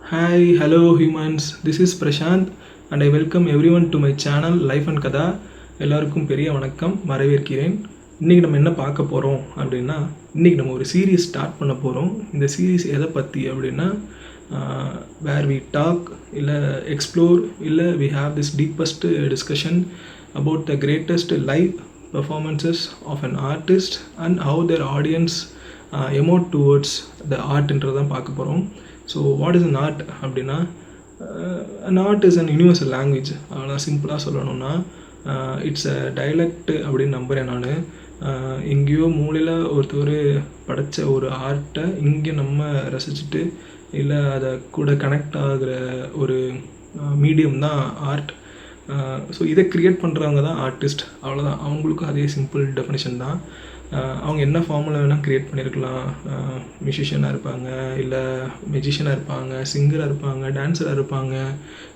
Hi, hello humans. This is Prashant and I welcome everyone to my channel Life and Kada. எல்லாருக்கும் பெரிய வணக்கம், வரவேற்கிறேன். இன்றைக்கி நம்ம என்ன பார்க்க போகிறோம் அப்படின்னா, இன்றைக்கி நம்ம ஒரு சீரீஸ் ஸ்டார்ட் பண்ண போகிறோம். இந்த சீரீஸ் எதை பற்றி அப்படின்னா, வேர் வி டாக் இல்லை எக்ஸ்ப்ளோர் இல்லை we have this deepest discussion about the greatest live performances of an artist and how their audience emote towards the artன்றதான் பார்க்க போகிறோம். So what is an art அப்படின்னா, an art is an universal language. ஆனால் சிம்பிளாக சொல்லணும்னா it's a dialect அப்படின்னு நம்புகிறேன் நான். எங்கேயோ மூலையில் ஒருத்தர் படைத்த ஒரு ஆர்ட்டை இங்கே நம்ம ரசிச்சுட்டு இல்லை அதை கூட கனெக்ட் ஆகிற ஒரு மீடியம் தான் ஆர்ட். ஸோ இதை க்ரியேட் பண்ணுறவங்க தான் ஆர்டிஸ்ட், அவ்வளோதான். அவங்களுக்கும் அதே சிம்பிள் டெஃபினேஷன் தான். அவங்க என்ன ஃபார்மில் வேணால் க்ரியேட் பண்ணியிருக்கலாம். மியூசிஷியனாக இருப்பாங்க, இல்லை மெஜிஷியனாக இருப்பாங்க, சிங்கராக இருப்பாங்க, டான்ஸராக இருப்பாங்க,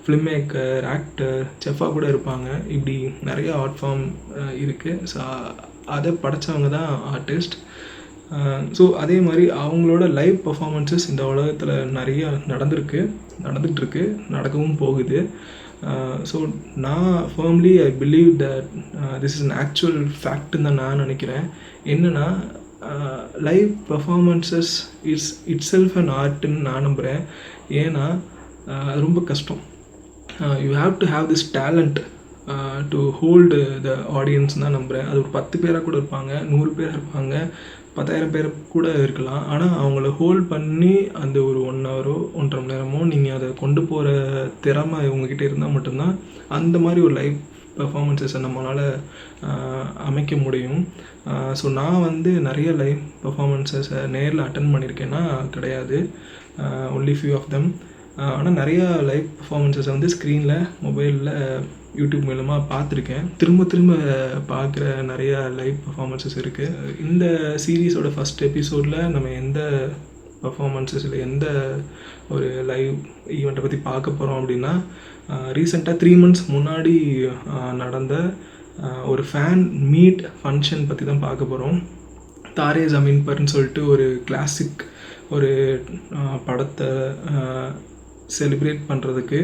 ஃபிலிம் மேக்கர், ஆக்டர், செஃப்பாக கூட இருப்பாங்க. இப்படி நிறைய ஆர்ட் ஃபார்ம் இருக்குது. ஸோ அதை படைத்தவங்க தான் ஆர்டிஸ்ட். ஸோ அதே மாதிரி அவங்களோட லைவ் பர்ஃபார்மன்ஸஸ் இந்த உலகத்தில் நிறைய நடந்துகிட்ருக்கு, நடக்கவும் போகுது. ஸோ நான் firmly I believe that this is an actual ஃபேக்ட்னு தான் நான் நினைக்கிறேன். என்னென்னா, live performances itself and ஆர்ட்டுன்னு நான் நம்புகிறேன். ஏன்னா அது ரொம்ப கஷ்டம். You have to have this talent to hold the audience தான் நம்புகிறேன். அது ஒரு 10 பேராக கூட இருப்பாங்க, 100 பேர் இருப்பாங்க, 10,000 பேர் கூட இருக்கலாம். ஆனால் அவங்கள ஹோல்ட் பண்ணி அந்த ஒரு 1 ஹவரோ 1.5 மணி நேரமோ நீங்கள் அதை கொண்டு போகிற திறமை இவங்ககிட்ட இருந்தால் மட்டும்தான் அந்த மாதிரி ஒரு லைவ் பர்ஃபார்மன்ஸஸை நம்மளால் அமைக்க முடியும். ஸோ நான் நிறைய லைவ் பர்ஃபார்மன்ஸஸை நேரில் அட்டன் பண்ணியிருக்கேன்னா கிடையாது, ஒன்லி ஃபியூ ஆஃப் தெம். ஆனால் நிறையா லைவ் பர்ஃபார்மன்ஸஸை ஸ்க்ரீனில், மொபைலில், யூடியூப் மூலமாக பார்த்துருக்கேன். திரும்ப பார்க்குற நிறையா லைவ் பர்ஃபார்மன்ஸஸ் இருக்குது. இந்த சீரீஸோட ஃபஸ்ட் எபிசோடில் நம்ம எந்த பர்ஃபார்மன்ஸஸ் இல்லை எந்த ஒரு லைவ் ஈவெண்ட்டை பற்றி பார்க்க போகிறோம் அப்படின்னா, ரீசெண்டாக 3 months முன்னாடி நடந்த ஒரு ஃபேன் மீட் ஃபங்க்ஷன் பற்றி தான் பார்க்க போகிறோம். தாரே ஜமீன் பர்னு சொல்லிட்டு ஒரு கிளாசிக் ஒரு படத்தை செலிப்ரேட் பண்ணுறதுக்கு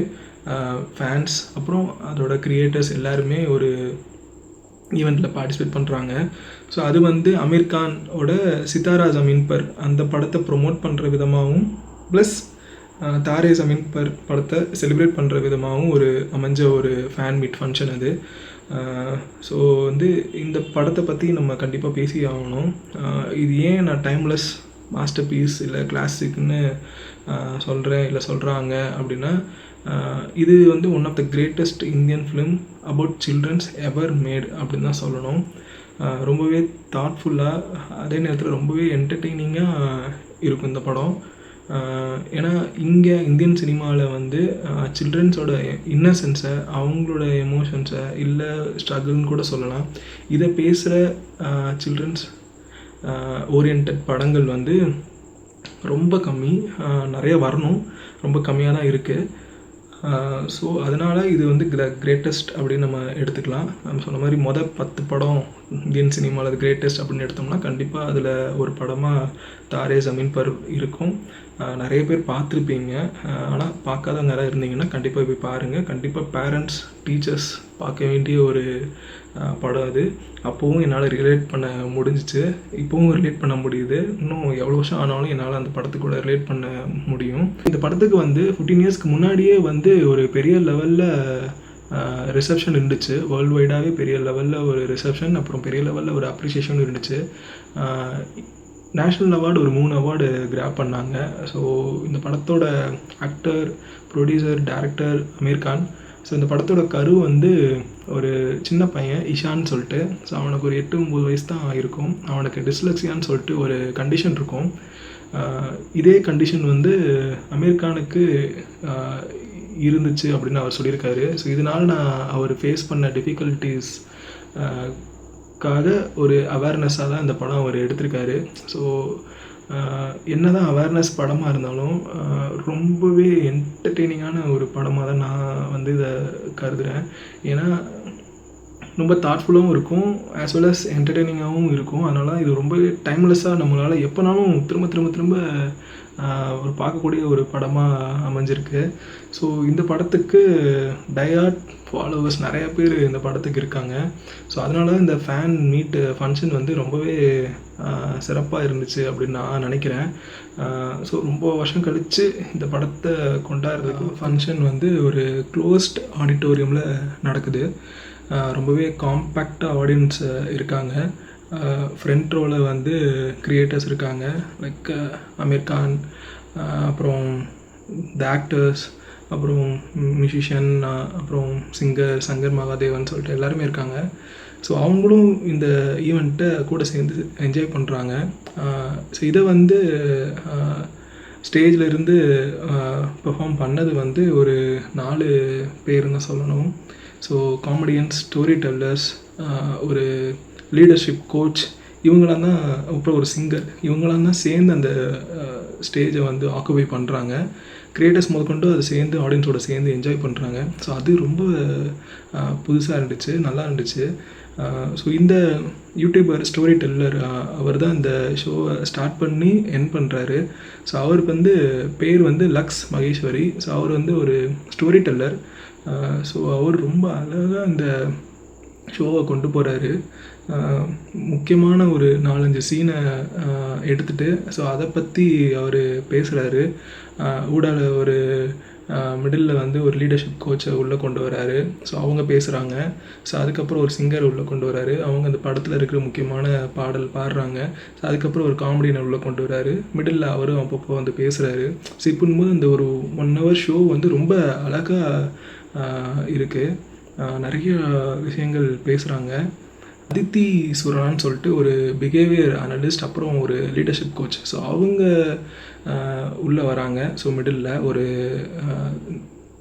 ஃபேன்ஸ் அப்புறம் அதோட க்ரியேட்டர்ஸ் எல்லாருமே ஒரு ஈவெண்ட்டில் பார்ட்டிசிபேட் பண்ணுறாங்க. ஸோ அது அமீர் கானோட சித்தாரா ஜமீன் பர் அந்த படத்தை ப்ரொமோட் பண்ணுற விதமாகவும் ப்ளஸ் தாரே ஜமீன் பர் படத்தை செலிப்ரேட் பண்ணுற விதமாகவும் அமைஞ்ச ஒரு ஃபேன் மீட் ஃபங்க்ஷன் அது. ஸோ இந்த படத்தை பற்றி நம்ம கண்டிப்பாக பேசி ஆகணும். இது ஏன் நான் டைம்லெஸ் மாஸ்டர் பீஸ் இல்லை கிளாசிக்னு சொல்கிறாங்க அப்படின்னா, இது one of the greatest Indian film about childrens ever made அப்படின்னு தான் சொல்லணும். ரொம்பவே தாட்ஃபுல்லாக, அதே நேரத்தில் ரொம்பவே என்டர்டெய்னிங்காக இருக்கும் இந்த படம். ஏன்னா இங்கே இந்தியன் சினிமாவில் சில்ட்ரன்ஸோட இன்னசென்ஸை, அவங்களோட எமோஷன்ஸை இல்லை ஸ்ட்ரகிள்னு கூட சொல்லலாம், இதை பேசுகிற சில்ட்ரன்ஸ் ஓரியன்ட் படங்கள் ரொம்ப கம்மி, நிறைய வரணும், ரொம்ப கம்மியாக தான் இருக்குது. ஸோ அதனால் இது கிரேட்டஸ்ட் அப்படின்னு நம்ம எடுத்துக்கலாம். நம்ம சொன்ன மாதிரி 10 படம் இந்தியன் சினிமாவில் அது கிரேட்டஸ்ட் அப்படின்னு எடுத்தோம்னா கண்டிப்பாக அதில் ஒரு படமாக தாரே ஜமீன் பர் இருக்கும். நிறைய பேர் பார்த்துருப்பீங்க. ஆனால் பார்க்காதவங்க யாராவது இருந்தீங்கன்னா கண்டிப்பாக போய் பாருங்கள். கண்டிப்பாக பேரண்ட்ஸ், டீச்சர்ஸ் பார்க்க வேண்டிய ஒரு படம் அது. அப்போவும் என்னால் ரிலேட் பண்ண முடிஞ்சிச்சு, இப்போவும் ரிலேட் பண்ண முடியுது. இன்னும் எவ்வளோ வருஷம் ஆனாலும் என்னால் அந்த படத்துக்கூட ரிலேட் பண்ண முடியும். இந்த படத்துக்கு 15 இயர்ஸ்க்கு முன்னாடியே ஒரு பெரிய லெவலில் ரிசப்ஷன் இருந்துச்சு. வேர்ல்டு வைடாகவே பெரிய லெவலில் ஒரு ரிசப்ஷன், அப்புறம் பெரிய லெவலில் ஒரு அப்ரிஷியேஷன் இருந்துச்சு. நேஷ்னல் அவார்டு ஒரு 3 அவார்டு கிராப் பண்ணாங்க. ஸோ இந்த படத்தோட actor, producer, director Aamir Khan. So இந்த படத்தோட கரு ஒரு சின்ன பையன் இஷான்னு சொல்லிட்டு. ஸோ அவனுக்கு ஒரு 8-9 வயசு தான் இருக்கும். அவனுக்கு டிஸ்லெக்ஸியான்னு சொல்லிட்டு ஒரு கண்டிஷன் இருக்கும். இதே கண்டிஷன் அமீர் கானுக்கு இருந்துச்சு அப்படின்னு அவர் சொல்லியிருக்காரு. ஸோ இதனால் நான் அவர் ஃபேஸ் பண்ண டிஃபிகல்ட்டிஸ் ஒரு அவேர்னஸாக தான் இந்த படம் அவர் எடுத்திருக்காரு. ஸோ என்ன தான் அவேர்னஸ் படமாக இருந்தாலும் ரொம்பவே என்டர்டெய்னிங்கான ஒரு படமாக தான் நான் இதை கருதுகிறேன். ஏன்னா ரொம்ப தாட்ஃபுல்லாகவும் இருக்கும், ஆஸ் வெல் அஸ் என்டர்டெய்னிங்காகவும் இருக்கும். அதனால் இது ரொம்பவே டைம்லெஸ்ஸாக நம்மளால் எப்போனாலும் திரும்ப திரும்ப திரும்ப ஒரு பார்க்கக்கூடிய ஒரு படமாக அமைஞ்சிருக்கு. ஸோ இந்த படத்துக்கு டயாட் ஃபாலோவர்ஸ் நிறையா பேர் இந்த படத்துக்கு இருக்காங்க. ஸோ அதனால இந்த ஃபேன் மீட் ஃபங்க்ஷன் வந்து ரொம்பவே சிறப்பாக இருந்துச்சு அப்படின்னு நான் நினைக்கிறேன். ஸோ ரொம்ப வருஷம் கழித்து இந்த படத்தை கொண்டாடுறதுக்கு ஃபங்க்ஷன் வந்து ஒரு க்ளோஸ்ட் ஆடிட்டோரியமில் நடக்குது. ரொம்பவே காம்பேக்டாக ஆடியன்ஸ் இருக்காங்க. ஃப்ரண்ட் ரோவில் வந்து கிரியேட்டர்ஸ் இருக்காங்க, லைக் அமீர் கான், அப்புறம் த ஆக்டர்ஸ், அப்புறம் மியூசிஷியன், அப்புறம் சிங்கர் சங்கர் மகாதேவன் சொல்லிட்டு எல்லாருமே இருக்காங்க. ஸோ அவங்களும் இந்த ஈவெண்ட்டை கூட சேர்ந்து என்ஜாய் பண்ணுறாங்க. ஸோ இதை வந்து ஸ்டேஜில் இருந்து பெர்ஃபார்ம் பண்ணது வந்து ஒரு 4 பேருன்னு சொல்லணும். ஸோ காமெடியன்ஸ், ஸ்டோரி டெல்லர்ஸ், ஒரு லீடர்ஷிப் கோச், இவங்களாம் தான், அப்புறம் ஒரு சிங்கர், இவங்களாம் தான் சேர்ந்து அந்த ஸ்டேஜை வந்து ஆக்குபை பண்ணுறாங்க. கிரியேட்டர்ஸ் முதற்கொண்டு அதை சேர்ந்து ஆடியன்ஸோட சேர்ந்து என்ஜாய் பண்ணுறாங்க. ஸோ அது ரொம்ப புதுசாக இருந்துச்சு, நல்லா இருந்துச்சு. ஸோ இந்த யூடியூபர் ஸ்டோரி டெல்லர் அவர் தான் இந்த ஷோவை ஸ்டார்ட் பண்ணி என் பண்ணுறாரு. ஸோ அவருக்கு வந்து பேர் வந்து லக்ஸ் மகேஸ்வரி. ஸோ அவர் வந்து ஒரு ஸ்டோரி டெல்லர். ஸோ அவர் ரொம்ப அழகாக இந்த ஷோவை கொண்டு போகிறாரு. முக்கியமான ஒரு 4-5 சீனை எடுத்துகிட்டு ஸோ அதை பற்றி அவர் பேசுகிறாரு. ஊடால ஒரு மிடில் வந்து ஒரு லீடர்ஷிப் கோச்சை உள்ளே கொண்டு வராரு. ஸோ அவங்க பேசுகிறாங்க. ஸோ அதுக்கப்புறம் ஒரு சிங்கர் உள்ளே கொண்டு வராரு, அவங்க அந்த படத்தில் இருக்கிற முக்கியமான பாடல் பாடுறாங்க. ஸோ அதுக்கப்புறம் ஒரு காமெடியனை உள்ளே கொண்டு வராரு, மிடில் அவரும் அப்பப்போ வந்து பேசுகிறாரு. ஸோ இப்போது இந்த ஒரு 1 hour ஷோ வந்து ரொம்ப அழகாக இருக்குது. நிறைய விஷயங்கள் பேசுகிறாங்க. அதித்தி சுரான்னு சொல்லிட்டு ஒரு பிஹேவியர் அனலிஸ்ட், அப்புறம் ஒரு லீடர்ஷிப் கோச். ஸோ அவங்க உள்ளே வராங்க. ஸோ மிடில்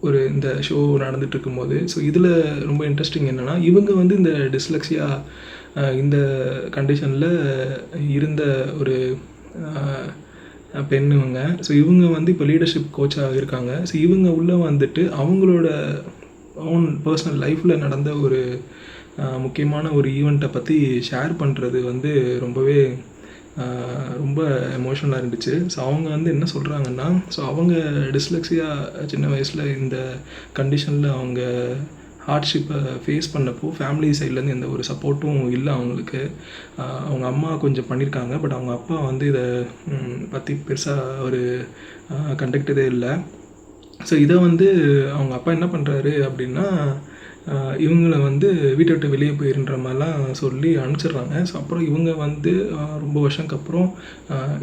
ஒரு இந்த ஷோ நடந்துகிட்டு இருக்கும்போது, ஸோ இதில் ரொம்ப இன்ட்ரெஸ்டிங் என்னென்னா, இவங்க வந்து இந்த டிஸ்லெக்ஸியா இந்த கண்டிஷனில் இருந்த ஒரு பெண் இவங்க. ஸோ இவங்க வந்து இப்போ லீடர்ஷிப் கோச்சாக இருக்காங்க. ஸோ இவங்க உள்ளே வந்துட்டு அவங்களோட ஓன் பர்சனல் லைஃப்பில் நடந்த ஒரு முக்கியமான ஒரு ஈவெண்ட்டை பற்றி ஷேர் பண்ணுறது வந்து ரொம்பவே ரொம்ப எமோஷனலாக இருந்துச்சு. ஸோ அவங்க வந்து என்ன சொல்கிறாங்கன்னா, ஸோ அவங்க டிஸ்லெக்ஸியா சின்ன வயசில் இந்த கண்டிஷனில் அவங்க ஹார்ட்ஷிப்பை ஃபேஸ் பண்ணப்போ ஃபேமிலி சைட்லேருந்து எந்த ஒரு சப்போர்ட்டும் இல்லை அவங்களுக்கு. அவங்க அம்மா கொஞ்சம் பண்ணியிருக்காங்க, பட் அவங்க அப்பா வந்து இதை பற்றி பெருசாக ஒரு கண்டுக்கிட்டதே இல்லை. ஸோ இதை வந்து அவங்க அப்பா என்ன பண்ணுறாரு அப்படின்னா, இவங்களை வந்து வீட்டை விட்டு வெளியே போயிருன்ற மாதிரிலாம் சொல்லி அனுப்பிச்சிடுறாங்க. ஸோ அப்புறம் இவங்க வந்து ரொம்ப வருஷத்துக்கு அப்புறம்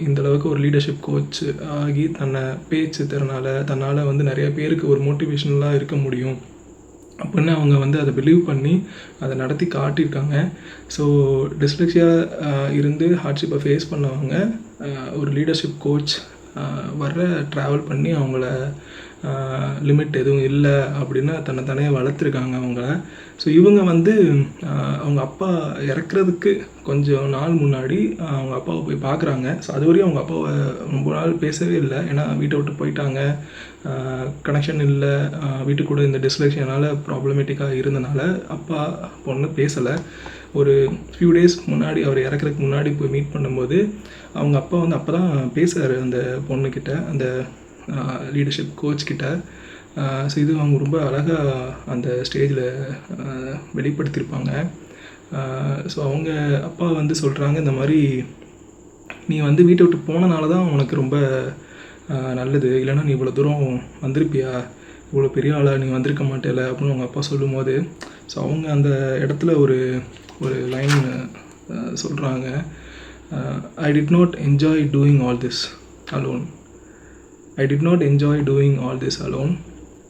இந்தளவுக்கு ஒரு லீடர்ஷிப் கோச் ஆகி தன்னை பேச்சு தன்னால் வந்து நிறைய பேருக்கு ஒரு மோட்டிவேஷனலாக இருக்க முடியும் அப்படின்னு அவங்க வந்து அதை பிலீவ் பண்ணி அதை நடத்தி காட்டியிருக்காங்க. ஸோ டிஸ்லெக்ஸியா இருந்து ஹார்ட்ஷிப்பை ஃபேஸ் பண்ணவங்க ஒரு லீடர்ஷிப் கோச் ட்ராவல் பண்ணி அவங்கள லிமிட் எதுவும் இல்லை அப்படின்னு தன்னைத்தானே வளர்த்துருக்காங்க அவங்கள. ஸோ இவங்க வந்து அவங்க அப்பா இறக்குறதுக்கு கொஞ்சம் நாள் முன்னாடி அவங்க அப்பாவை போய் பார்க்குறாங்க. ஸோ அது வரையும் அவங்க அப்பாவை ரொம்ப நாள் பேசவே இல்லை, ஏன்னா வீட்டை விட்டு போயிட்டாங்க, கனெக்ஷன் இல்லை, வீட்டு கூட இந்த டிஸ்லெக்ஷனால் ப்ராப்ளமேட்டிக்காக இருந்தனால அப்பா பொண்ணு பேசலை. ஒரு ஃபியூ டேஸ் முன்னாடி அவர் இறக்குறதுக்கு முன்னாடி போய் மீட் பண்ணும்போது அவங்க அப்பா வந்து அப்போ தான் பேசுகிறாரு அந்த பொண்ணுக்கிட்ட, அந்த லீடர்ஷிப் கோச்கிட்ட. ஸோ இது அவங்க ரொம்ப அழகாக அந்த ஸ்டேஜில் வெளிப்படுத்தியிருப்பாங்க. ஸோ அவங்க அப்பா வந்து சொல்கிறாங்க, இந்த மாதிரி நீ வந்து வீட்டை விட்டு போனனால தான் உனக்கு ரொம்ப நல்லது, இல்லைனா நீ இவ்வளோ தூரம் வந்திருப்பியா, இவ்வளோ பெரிய ஆளாக நீ வந்திருக்க மாட்டேல அப்படின்னு அவங்க அப்பா சொல்லும்போது, ஸோ அவங்க அந்த இடத்துல ஒரு லைன் சொல்கிறாங்க, I did not enjoy doing all this alone. I did not enjoy doing all this alone,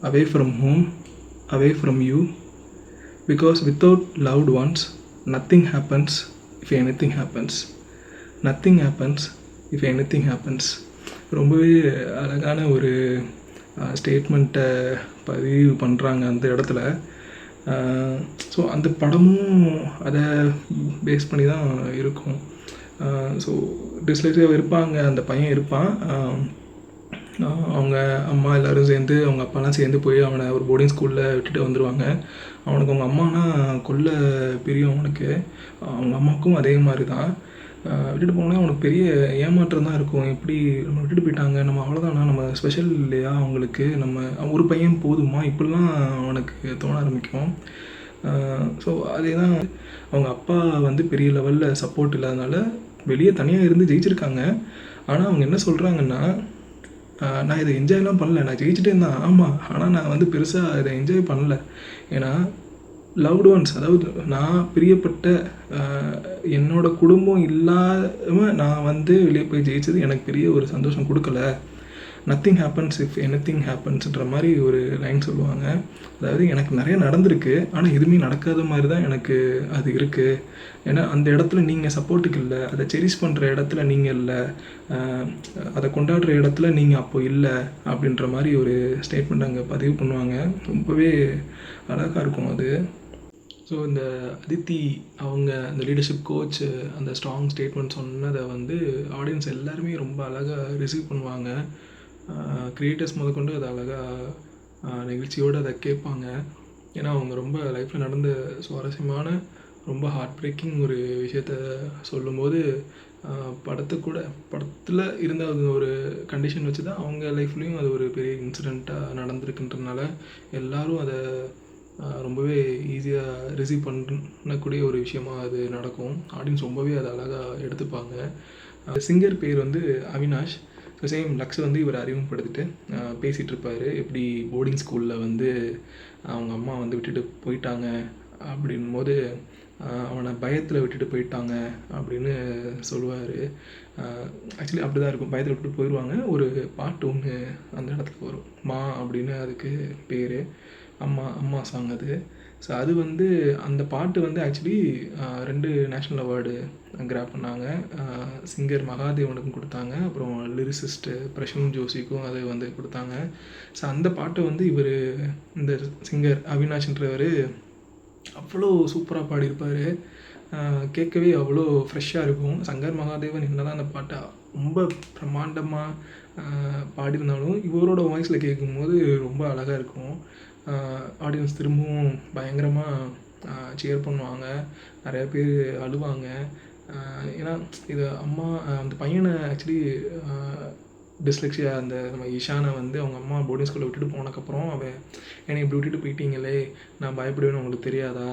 away from home, away from you, because without loved ones, nothing happens if anything happens. Nothing happens if anything happens. ரொம்பவே அழகான ஒரு ஸ்டேட்மெண்ட்டை பதிவு பண்ணுறாங்க அந்த இடத்துல. So அந்த படமும் அதை பேஸ் பண்ணி தான் இருக்கும். ஸோ டிஸ்லெக்ஸியா இருப்பாங்க, அந்த பையன் இருப்பான், அவங்க அம்மா எல்லோரும் சேர்ந்து அவங்க அப்பாலாம் சேர்ந்து போய் அவனை ஒரு போர்டிங் ஸ்கூலில் விட்டுட்டு வந்துடுவாங்க. அவனுக்கு அவங்க அம்மானா கொல்ல பிரியம் அவனுக்கு. அவங்க அம்மாவுக்கும் அதே மாதிரி தான். விட்டுட்டு போனால் அவனுக்கு பெரிய ஏமாற்றம் தான் இருக்கும். எப்படி நம்ம விட்டுட்டு போயிட்டாங்க, நம்ம அவ்வளோதானா, நம்ம ஸ்பெஷல் இல்லையா அவங்களுக்கு, நம்ம ஒரு பையன் போதுமா, இப்படிலாம் அவனுக்கு தோண ஆரம்பிக்கும். ஸோ அதே தான் அவங்க அப்பா வந்து பெரிய லெவலில் சப்போர்ட் இல்லாதனால வெளியே தனியாக இருந்து ஜெயிச்சிருக்காங்க. ஆனால் அவங்க என்ன சொல்கிறாங்கன்னா, நான் இதை என்ஜாய்லாம் பண்ணல, நான் ஜெயிச்சிட்டே தான் ஆமாம், ஆனால் நான் வந்து பெருசாக இதை என்ஜாய் பண்ணல. ஏன்னா லவ்டு ஒன்ஸ், அதாவது நான் பிரியப்பட்ட என்னோட குடும்பம் இல்லாமல் நான் வந்து வெளியே போய் ஜெயிச்சது எனக்கு பெரிய ஒரு சந்தோஷம் கொடுக்கல. நத்திங் ஹேப்பன்ஸ் இஃப் எனிதிங் ஹேப்பன்ஸ்ன்ற மாதிரி ஒரு லைன் சொல்லுவாங்க. அதாவது எனக்கு நிறைய நடந்திருக்கு, ஆனால் எதுவுமே நடக்காத மாதிரி தான் எனக்கு அது இருக்குது. ஏன்னா அந்த இடத்துல நீங்கள் சப்போர்ட்டுக்கு இல்லை, அதை செரிஷ் பண்ணுற இடத்துல நீங்கள் இல்லை, அதை கொண்டாடுற இடத்துல நீங்கள் அப்போ இல்லை அப்படின்ற மாதிரி ஒரு ஸ்டேட்மெண்ட் அங்கே பதிவு பண்ணுவாங்க. ரொம்பவே அழகாக இருக்கும் அது. ஸோ இந்த அதித்தி அவங்க அந்த லீடர்ஷிப் கோச் அந்த ஸ்ட்ராங் ஸ்டேட்மெண்ட் சொன்னதை வந்து ஆடியன்ஸ் எல்லாருமே ரொம்ப அழகாக ரிசீவ் பண்ணுவாங்க. க்ரியேட்டர்ஸ் முதற்கொண்டு அதை அழகாக நெகிழ்ச்சியோடு அதை கேட்பாங்க. ஏன்னா அவங்க ரொம்ப லைஃப்பில் நடந்த சுவாரஸ்யமான ரொம்ப ஹார்ட் பிரேக்கிங் ஒரு விஷயத்த சொல்லும்போது படத்தில் இருந்த ஒரு கண்டிஷன் வச்சு தான் அவங்க லைஃப்லேயும் அது ஒரு பெரிய இன்சிடெண்ட்டாக நடந்திருக்குன்றதுனால எல்லோரும் அதை ரொம்பவே ஈஸியாக ரிசீவ் பண்ணக்கூடிய ஒரு விஷயமாக அது நடக்கும். ஆடியன்ஸ் ரொம்பவே அதை அழகாக எடுத்துப்பாங்க. சிங்கர் பேர் வந்து அவினாஷ். ஸோ சேம் லக்ஸ் வந்து இவர் அறிமுகப்படுத்திட்டு பேசிகிட்டு இருப்பார். எப்படி போர்டிங் ஸ்கூலில் வந்து அவங்க அம்மா வந்து விட்டுட்டு போயிட்டாங்க அப்படின் போது அவனை பயத்தில் விட்டுட்டு போயிட்டாங்க அப்படின்னு சொல்லுவார். ஆக்சுவலி அப்படி தான் இருக்கும், பயத்தில் விட்டுட்டு போயிடுவாங்க. ஒரு பாட்டு ஒன்று அந்த இடத்துக்கு வரும், மா அப்படின்னு அதுக்கு பேர். அம்மா சாங் அது. ஸோ அது வந்து அந்த பாட்டு வந்து ஆக்சுவலி 2 நேஷ்னல் அவார்டு கிராப் பண்ணாங்க. சிங்கர் மகாதேவனுக்கும் கொடுத்தாங்க, அப்புறம் லிரிசிஸ்ட்டு பிரசூன் ஜோஷிக்கும் அது வந்து கொடுத்தாங்க. ஸோ அந்த பாட்டை வந்து இவர் இந்த சிங்கர் அவினாஷ்ன்றவர் அவ்வளோ சூப்பராக பாடியிருப்பார். கேட்கவே அவ்வளோ ஃப்ரெஷ்ஷாக இருக்கும். சங்கர் மகாதேவன் என்ன தான் அந்த பாட்டை ரொம்ப பிரம்மாண்டமாக பாடியிருந்தாலும் இவரோட வாய்ஸில் கேட்கும்போது ரொம்ப அழகாக இருக்கும். ஆடியன்ஸ் திரும்பவும் பயங்கரமாக சியர் பண்ணுவாங்க, நிறையா பேர் அழுவாங்க. ஏன்னா இது அம்மா அந்த பையனை ஆக்சுவலி டிஸ்லெக்ஸியா அந்த நம்ம இஷானை வந்து அவங்க அம்மா போர்டிங் ஸ்கூலில் விட்டுட்டு போனதுக்கப்புறம் அவன் என்னை இப்படி விட்டுட்டு போயிட்டீங்களே, நான் பயப்படுவேன்னு உங்களுக்கு தெரியாதா,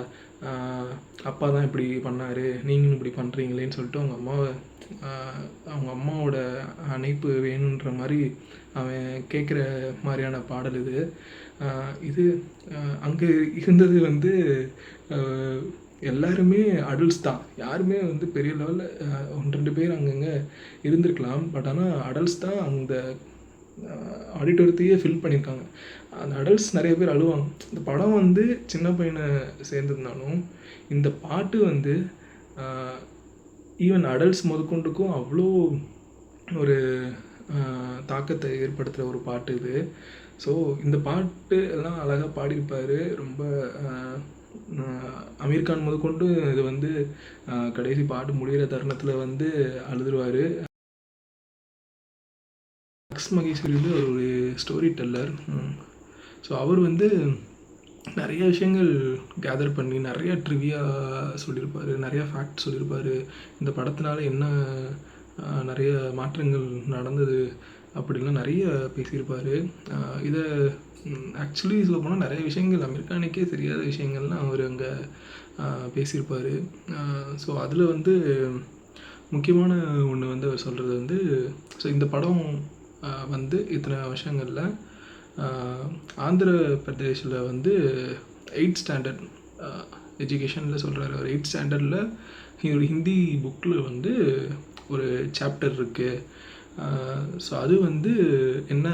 அப்பா தான் இப்படி பண்ணார், நீங்களும் இப்படி பண்ணுறீங்களேன்னு சொல்லிட்டு அவங்க அம்மாவோட அணைப்பு வேணுன்ற மாதிரி அவன் கேட்குற மாதிரியான பாடல் இது. இது அங்கே இருந்தது வந்து எல்லாருமே அடல்ட்ஸ் தான், யாருமே வந்து பெரிய லெவலில் 1-2 பேர் அங்கங்கே இருந்திருக்கலாம். பட் ஆனால் அடல்ட்ஸ் தான் அந்த ஆடிட்டோரியத்தையே ஃபில் பண்ணியிருக்காங்க. அந்த அடல்ட்ஸ் நிறைய பேர் அழுவாங்க. இந்த படம் வந்து சின்ன பையனை சேர்ந்துருந்தாலும் இந்த பாட்டு வந்து ஈவன் அடல்ட்ஸ் முதற்கொண்டுக்கும் அவ்வளோ ஒரு தாக்கத்தை ஏற்படுத்துகிற ஒரு பாட்டு இது. ஸோ இந்த பாட்டு எல்லாம் அழகாக பாடியிருப்பார். ரொம்ப அமீர் கான் முதற்கொண்டு இது வந்து கடைசி பாட்டு முடிகிற தருணத்தில் வந்து அழுதுருவார். லக்ஸ் மகேஸ்வரி வந்து ஒரு ஸ்டோரி டெல்லர். ஸோ அவர் வந்து நிறைய விஷயங்கள் கேதர் பண்ணி நிறைய ட்ரிவியா சொல்லியிருப்பார், நிறையா ஃபேக்ட் சொல்லியிருப்பார். இந்த படத்தினால என்ன நிறைய மாற்றங்கள் நடந்தது அப்படின்லாம் நிறைய பேசியிருப்பார். இதை ஆக்சுவலி சொல்ல போனால் நிறைய விஷயங்கள் அமெரிக்கானுக்கே தெரியாத விஷயங்கள்லாம் அவர் அங்கே பேசியிருப்பார். ஸோ அதில் வந்து முக்கியமான ஒன்று வந்து அவர் சொல்கிறது வந்து, ஸோ இந்த படம் வந்து இத்தனை வருஷங்களில் ஆந்திர பிரதேஷில் வந்து 8th ஸ்டாண்டர்ட் எஜுகேஷனில் சொல்கிறாரு. அவர் 8th ஸ்டாண்டர்டில் ஒரு ஹிந்தி புக்கில் வந்து ஒரு சாப்டர் இருக்குது. ஸோ அது வந்து என்ன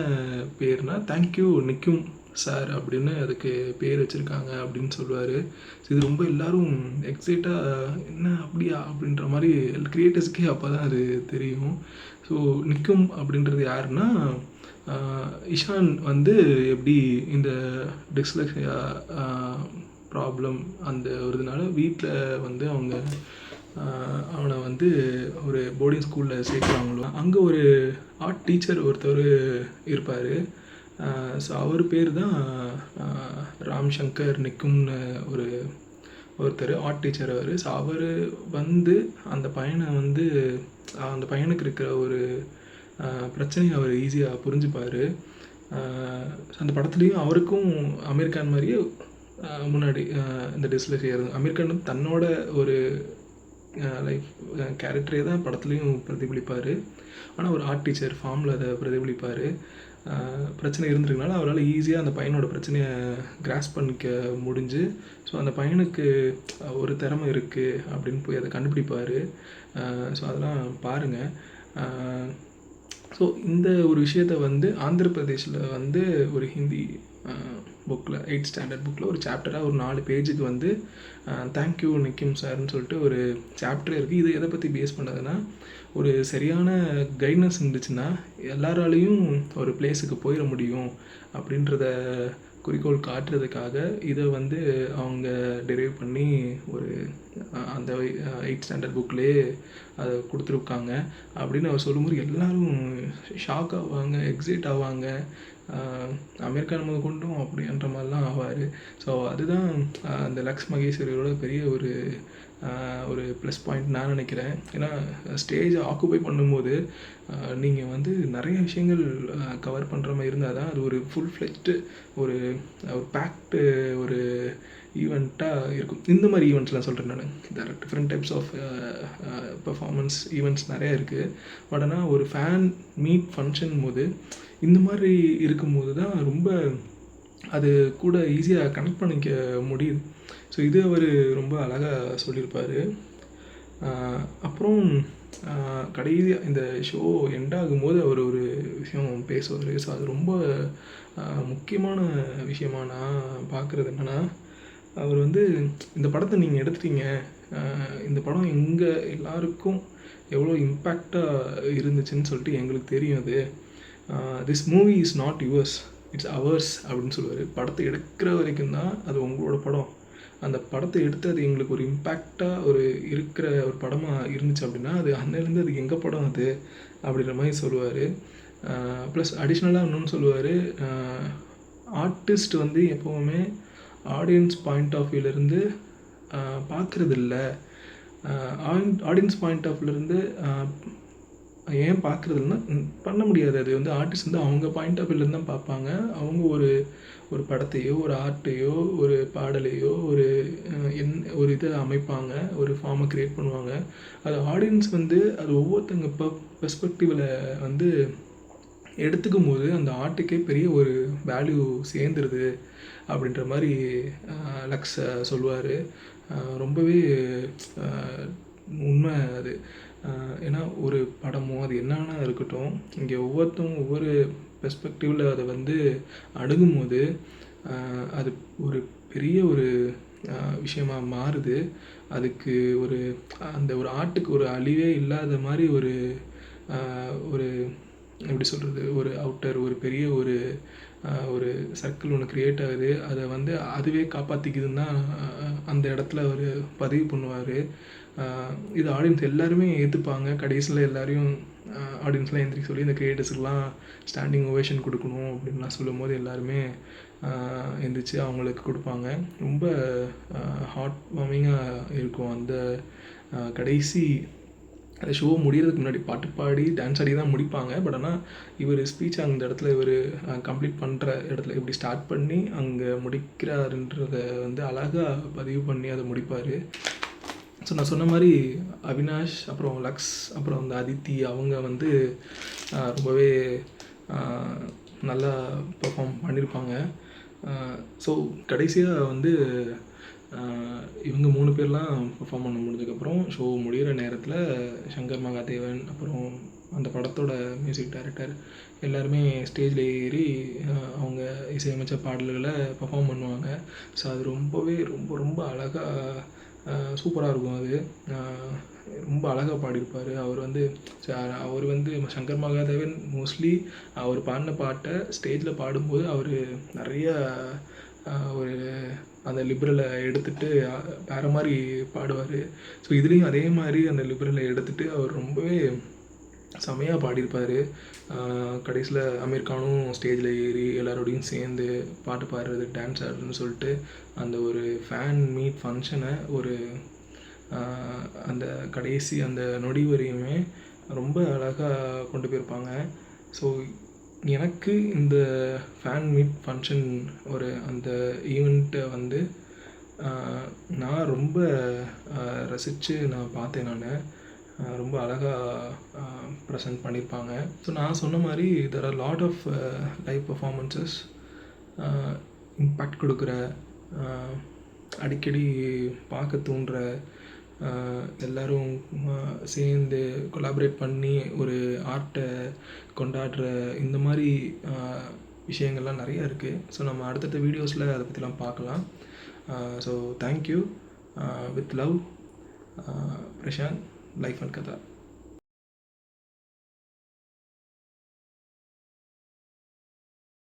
பேர்னால் தேங்க்யூ நிக்கும் சார் அப்படின்னு அதுக்கு பேர் வச்சுருக்காங்க அப்படின்னு சொல்லுவார். ஸோ இது ரொம்ப எல்லோரும் எக்ஸைட்டாக என்ன அப்படியா அப்படின்ற மாதிரி க்ரியேட்டர்ஸ்க்கே அப்போ தான் அது தெரியும். ஸோ நிக்கும் அப்படின்றது யாருன்னா, இஷான் வந்து எப்படி இந்த டிஸ்லெக்ஸியா ப்ராப்ளம் அந்த ஒரு இதனால வீட்டில் வந்து அவங்க அவனை வந்து ஒரு போர்டிங் ஸ்கூலில் சேர்க்குறாங்களோ, அங்கே ஒரு ஆர்ட் டீச்சர் ஒருத்தர் இருப்பார். ஸோ அவர் பேர் தான் ராம் சங்கர் நிக்கும்னு ஒருத்தர் ஆர்ட் டீச்சர் அவர். ஸோ அவர் வந்து அந்த பையனுக்கு இருக்கிற ஒரு பிரச்சனையை அவர் ஈஸியாக புரிஞ்சுப்பார். அந்த படத்துலேயும் அவருக்கும் அமீர் கான் மாதிரியே முன்னாடி இந்த டிஸ்லெக்ஸியா அமீர் கான் தன்னோட ஒரு லைஃப் கேரக்டரே தான் படத்துலேயும் பிரதிபலிப்பார். ஆனால் ஒரு ஆர்ட் டீச்சர் ஃபார்மில் அதை பிரதிபலிப்பார். பிரச்சனை இருந்திருக்கனால அவரால் ஈஸியாக அந்த பையனோட பிரச்சனையை கிராஸ் பண்ணிக்க முடிஞ்சு, ஸோ அந்த பையனுக்கு ஒரு திறமை இருக்குது அப்படின்னு போய் அதை கண்டுபிடிப்பார். ஸோ அதெல்லாம் பாருங்கள். ஸோ இந்த ஒரு விஷயத்தை வந்து ஆந்திர பிரதேஷில் வந்து ஒரு ஹிந்தி புக்கில் 8th ஸ்டாண்டர்ட் புக்கில் ஒரு சாப்டராக ஒரு 4 பேஜுக்கு வந்து தேங்க்யூ நிக்கிம் சார்னு சொல்லிட்டு ஒரு சாப்டர் இருக்குது. இது எதை பற்றி பேஸ் பண்ணதுன்னா, ஒரு சரியான கைட்னஸ் இருந்துச்சுன்னா எல்லாராலையும் ஒரு பிளேஸுக்கு போயிட முடியும் அப்படின்றத குறிக்கோள் காட்டுறதுக்காக இதை வந்து அவங்க டெரைவ் பண்ணி ஒரு அந்த 8th ஸ்டாண்டர்ட் புக்லேயே அதை கொடுத்துருக்காங்க அப்படின்னு அவர் சொல்லும்போது எல்லோரும் ஷாக் ஆவாங்க, எக்ஸைட் ஆவாங்க. அமீர் கான் முதல் கொண்டும் அப்படின்ற மாதிரிலாம் ஆவார். ஸோ அதுதான் அந்த லக்ஸ் மகேஸ்வரியோட பெரிய ஒரு ப்ளஸ் பாயிண்ட் நான் நினைக்கிறேன். ஏன்னா ஸ்டேஜை ஆக்குபை பண்ணும்போது நீங்கள் வந்து நிறைய விஷயங்கள் கவர் பண்ணுற மாதிரி இருந்தால் தான் அது ஒரு ஃபுல் ஃப்ளெஜ்டு ஒரு பேக்டு ஒரு ஈவெண்ட்டாக இருக்கும். இந்த மாதிரி ஈவெண்ட்ஸ்லாம் சொல்கிறேன் நான். Different types of performance events நிறையா இருக்குது. பட் ஆனால் ஒரு ஃபேன் மீட் ஃபங்க்ஷன் போது இந்த மாதிரி இருக்கும்போது தான் ரொம்ப அது கூட ஈஸியாக கனெக்ட் பண்ணிக்க முடியுது. ஸோ இது அவர் ரொம்ப அழகாக சொல்லியிருப்பார். அப்புறம் கடைசியாக இந்த ஷோ எண்டாகும்போது அவர் ஒரு விஷயம் பேசுவார். ஸோ அது ரொம்ப முக்கியமான விஷயமாக நான் பார்க்குறது என்னென்னா, அவர் வந்து இந்த படத்தை நீங்கள் எடுத்துட்டீங்க, இந்த படம் எங்கள் எல்லாருக்கும் எவ்வளோ இம்பேக்டாக இருந்துச்சுன்னு சொல்லிட்டு எங்களுக்கு தெரியும். அது this movie is not yours, it's hours அப்படின்னு சொல்லுவார். படத்தை எடுக்கிற வரைக்கும் தான் அது உங்களோட படம். அந்த படத்தை எடுத்து அது எங்களுக்கு ஒரு இம்பேக்டாக இருக்கிற ஒரு படமாக இருந்துச்சு அப்படின்னா அது அன்னையிலேருந்து அது எங்கள் படம் அது அப்படின்ற மாதிரி சொல்லுவார். ப்ளஸ் அடிஷ்னலாக இன்னொன்று சொல்லுவார், ஆர்டிஸ்ட் வந்து எப்போவுமே ஆடியன்ஸ் பாயிண்ட் ஆஃப் வியூலேருந்து பார்க்குறதில்ல. ஆடியன்ஸ் பாயிண்ட் ஆஃப் வியூலேருந்து ஏன் பார்க்குறதில்லனா பண்ண முடியாது. அது வந்து ஆர்டிஸ்ட் வந்து அவங்க பாயிண்ட் ஆஃப் வியூலேருந்து தான் பார்ப்பாங்க. அவங்க ஒரு படத்தையோ ஒரு ஆர்ட்டையோ ஒரு பாடலையோ ஒரு இதை அமைப்பாங்க, ஒரு ஃபார்மை க்ரியேட் பண்ணுவாங்க. அது ஆடியன்ஸ் வந்து அது ஒவ்வொருத்தங்க பெர்ஸ்பெக்டிவில் வந்து எடுத்துக்கும் போது அந்த ஆர்ட்டுக்கே பெரிய ஒரு வேல்யூ சேர்ந்துருது அப்படின்ற மாதிரி லக்ஸ் சொல்லுவார். ரொம்பவே உண்மை அது. ஏன்னா ஒரு படமோ அது என்னன்னா இருக்கட்டும், இங்கே ஒவ்வொருத்தவங்க ஒவ்வொரு பெர்ஸ்பெக்டிவில் அதை வந்து அணுகும்போது அது ஒரு பெரிய ஒரு விஷயமாக மாறுது. அதுக்கு அந்த ஒரு ஆர்ட்டுக்கு ஒரு அழிவே இல்லாத மாதிரி ஒரு எப்படி சொல்கிறது, ஒரு அவுட்டர் ஒரு பெரிய ஒரு சர்க்கிள் ஒன்று க்ரியேட் ஆகுது. அதை வந்து அதுவே காப்பாற்றிக்குதுன்னு தான் அந்த இடத்துல அவர் பதிவு பண்ணுவார். இது ஆடியன்ஸ் எல்லாருமே ஏற்றுப்பாங்க. கடைசியில் எல்லாரையும் ஆடியன்ஸ்லாம் எந்திரிக்க சொல்லி இந்த கிரியேட்டர்ஸுக்கெலாம் ஸ்டாண்டிங் ஓவேஷன் கொடுக்கணும் அப்படின்லாம் சொல்லும் போது எல்லாருமே எந்திரிச்சு அவங்களுக்கு கொடுப்பாங்க. ரொம்ப ஹார்ட் வார்மிங்காக இருக்கும். அந்த கடைசி அந்த ஷோ முடிகிறதுக்கு முன்னாடி பாட்டு பாடி டான்ஸ் ஆடி தான் முடிப்பாங்க. பட் ஆனால் இவர் ஸ்பீச் அந்த இடத்துல இவர் கம்ப்ளீட் பண்ணுற இடத்துல இப்படி ஸ்டார்ட் பண்ணி அங்கே முடிக்கிறாருன்றதை வந்து அழகாக பதிவு பண்ணி அதை முடிப்பார். ஸோ நான் சொன்ன மாதிரி அவினாஷ், அப்புறம் லக்ஸ், அப்புறம் அந்த அதித்தி அவங்க வந்து ரொம்பவே நல்லா பெர்ஃபார்ம் பண்ணியிருப்பாங்க. ஸோ கடைசியாக வந்து இவங்க 3 பேர்லாம் பெர்ஃபார்ம் பண்ண முடிஞ்சதுக்கப்புறம் ஷோ முடிகிற நேரத்தில் சங்கர் மகாதேவன், அப்புறம் அந்த படத்தோட மியூசிக் டைரக்டர் எல்லாருமே ஸ்டேஜில் ஏறி அவங்க இசையமைச்ச பாடல்களை பெர்ஃபார்ம் பண்ணுவாங்க. ஸோ அது ரொம்பவே ரொம்ப ரொம்ப அழகாக சூப்பராக இருக்கும். அது ரொம்ப அழகாக பாடியிருப்பார். அவர் வந்து சங்கர் மகாதேவன் மோஸ்ட்லி அவர் பாடின பாட்டை ஸ்டேஜில் பாடும்போது அவர் நிறைய ஒரு அந்த லிபரலை எடுத்துகிட்டு வேறு மாதிரி பாடுவார். ஸோ இதுலேயும் அதே மாதிரி அந்த லிபரலை எடுத்துகிட்டு அவர் ரொம்பவே செமையாக பாடியிருப்பார். கடைசியில் அமீர் கானும் ஸ்டேஜில் ஏறி எல்லாரோடையும் சேர்ந்து பாட்டு பாடுறது, டான்ஸ் ஆடுறதுன்னு சொல்லிட்டு அந்த ஒரு ஃபேன் மீட் ஃபங்க்ஷனை ஒரு அந்த கடைசி அந்த நொடி வரையுமே ரொம்ப அழகாக கொண்டு போயிருப்பாங்க. ஸோ எனக்கு இந்த ஃபேன் மீட் ஃபங்க்ஷன் ஒரு அந்த ஈவெண்ட்டை வந்து நான் ரொம்ப ரசித்து நான் பார்த்தேன். ரொம்ப அழகாக ப்ரெசென்ட் பண்ணியிருப்பாங்க. ஸோ நான் சொன்ன மாதிரி there are lot of live performances impact கொடுக்குற, அடிக்கடி பார்க்க தூண்டுற, எல்லோரும் சேர்ந்து கொலாபரேட் பண்ணி ஒரு ஆர்ட்டை கொண்டாடுற இந்த மாதிரி விஷயங்கள்லாம் நிறையா இருக்குது. ஸோ நம்ம அடுத்தடுத்த வீடியோஸில் அதை பற்றிலாம் பார்க்கலாம். So thank you. With love, Prasanth, life and கதா.